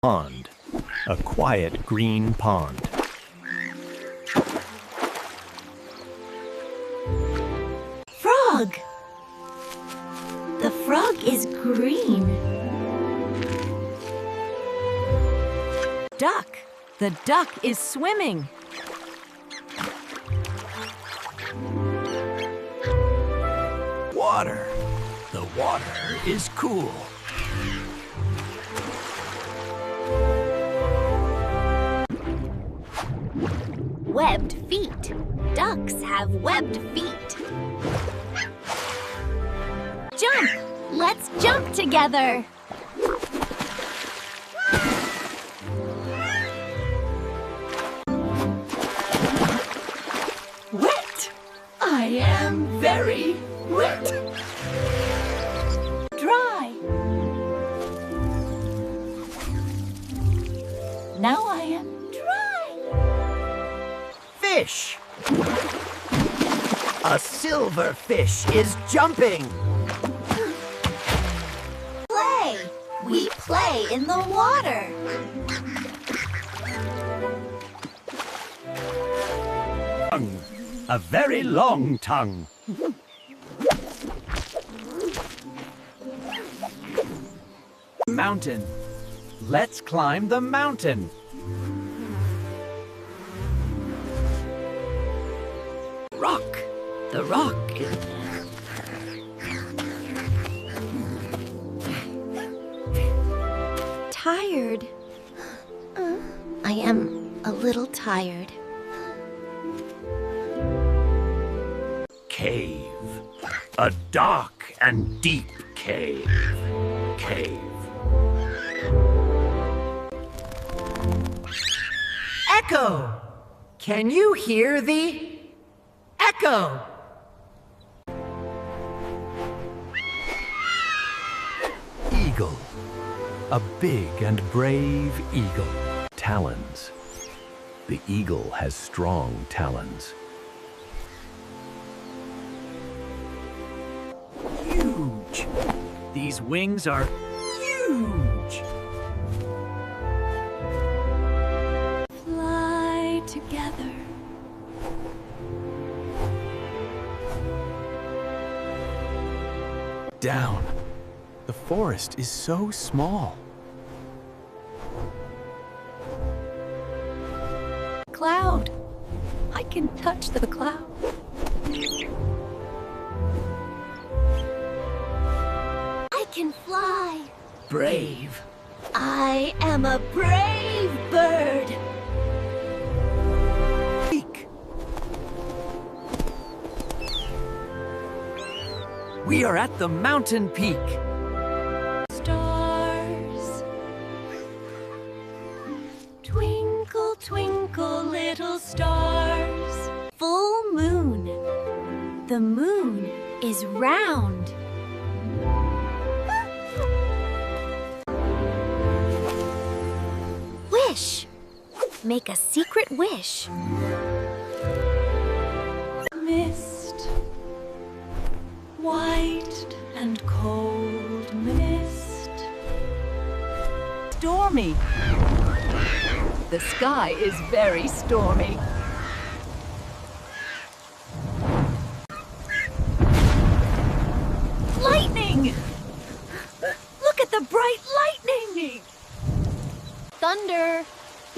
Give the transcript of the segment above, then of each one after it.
Pond. A quiet green pond. Frog. The frog is green. Duck. The duck is swimming. Water. The water is cool. Webbed feet. Ducks have webbed feet. Jump! Let's jump together! Wet. I am very wet. Dry. Now I am dry. Fish. A silver fish is jumping. Play! We play in the water. Tongue. A very long tongue. Mountain. Let's climb the mountain. Rock. The rock is... Tired. I am a little tired. Cave. A dark and deep cave. Cave. Echo! Can you hear the echo? Eagle. A big and brave eagle. Talons. The eagle has strong talons. Huge. These wings are huge. Fly together. Down. The forest is so small. Cloud. I can touch the cloud. I can fly. Brave. I am a brave bird. Peak. We are at the mountain peak. Stars. Twinkle, twinkle, little stars. Full moon. The moon is round. Wish. Make a secret wish. Mist. White and cold mist. Stormy. The sky is very stormy. Lightning! Look at the bright lightning! Thunder.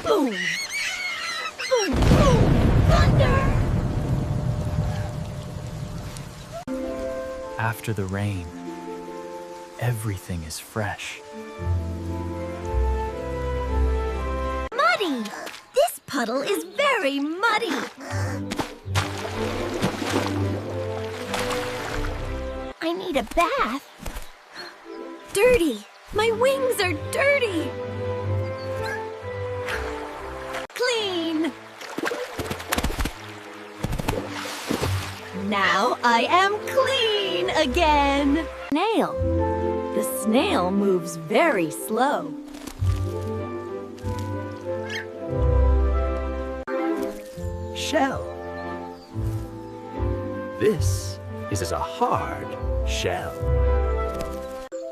Boom! Boom, boom. Thunder. After the rain, everything is fresh. Muddy. This puddle is very muddy. I need a bath. Dirty. My wings are dirty. Clean. Now I am clean again. Snail. The snail moves very slow. Shell. This is a hard shell.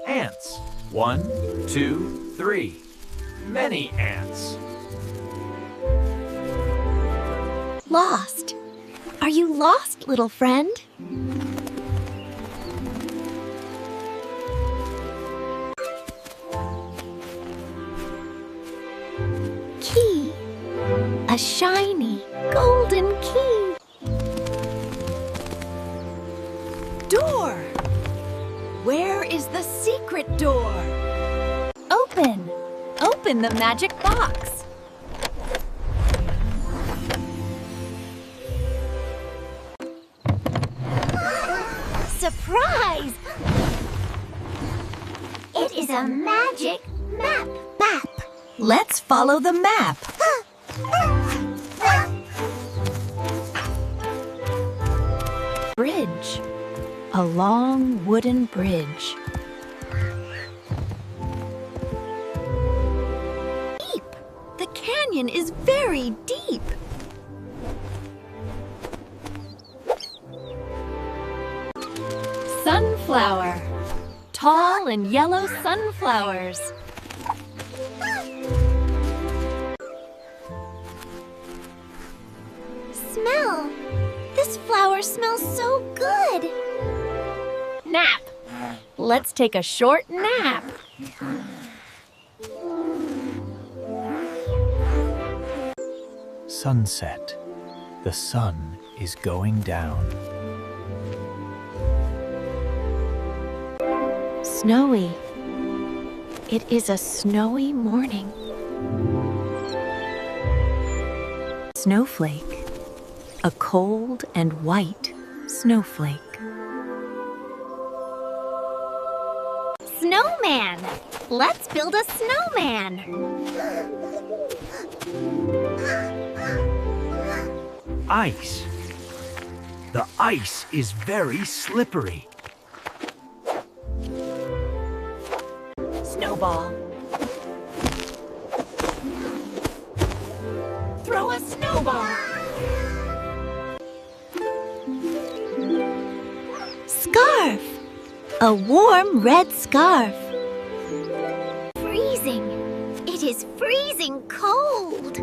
Ants. 1, 2, 3. many ants. Lost. Are you lost, little friend? Key. A shiny, golden key. Door! Where is the secret door? Open. Open the magic box. Surprise! It is a magic map. Let's follow the map. Bridge. A long wooden bridge. Deep. The canyon is very deep. Sunflower. Tall and yellow sunflowers. Smell. This flower smells so good. Nap. Let's take a short nap. Sunset. The sun is going down. Snowy. It is a snowy morning. Snowflake. A cold and white snowflake. Snowman. Let's build a snowman. Ice. The ice is very slippery. Snowball. Throw a snowball. Scarf. A warm red scarf. Freezing. It is freezing cold.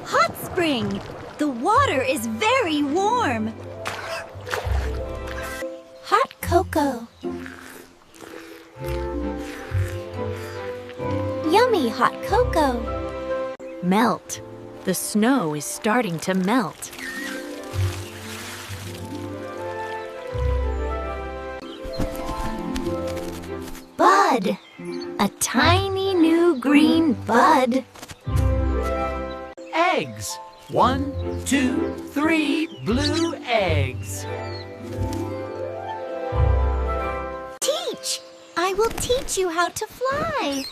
Hot spring. The water is very warm. Hot cocoa. Yummy hot cocoa. Melt. The snow is starting to melt. Bud. A tiny new green bud. Eggs. 1, 2, 3 blue eggs. Teach. I will teach you how to fly.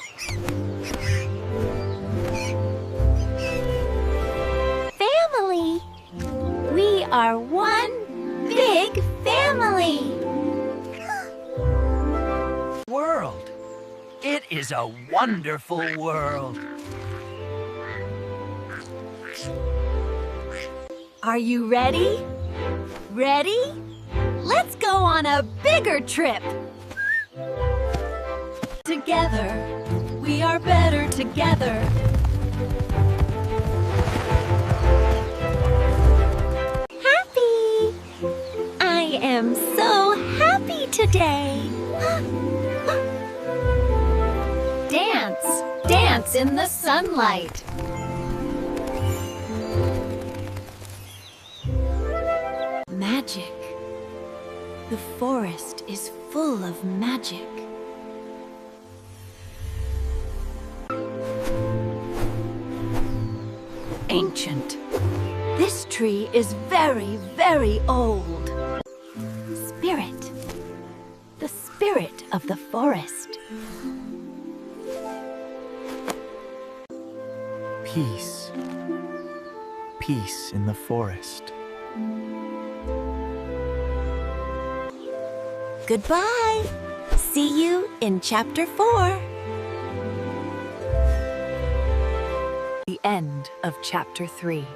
Family. We are one big family. World. It is a wonderful world. Are you ready? Ready? Let's go on a bigger trip. Together, we are better together. Happy. I am so happy today. Dance, dance in the sunlight. Magic. The forest is full of magic. Ancient. This tree is very, very old. Spirit. The spirit of the forest. Peace. Peace in the forest. Goodbye. See you in chapter 4. The end of chapter 3.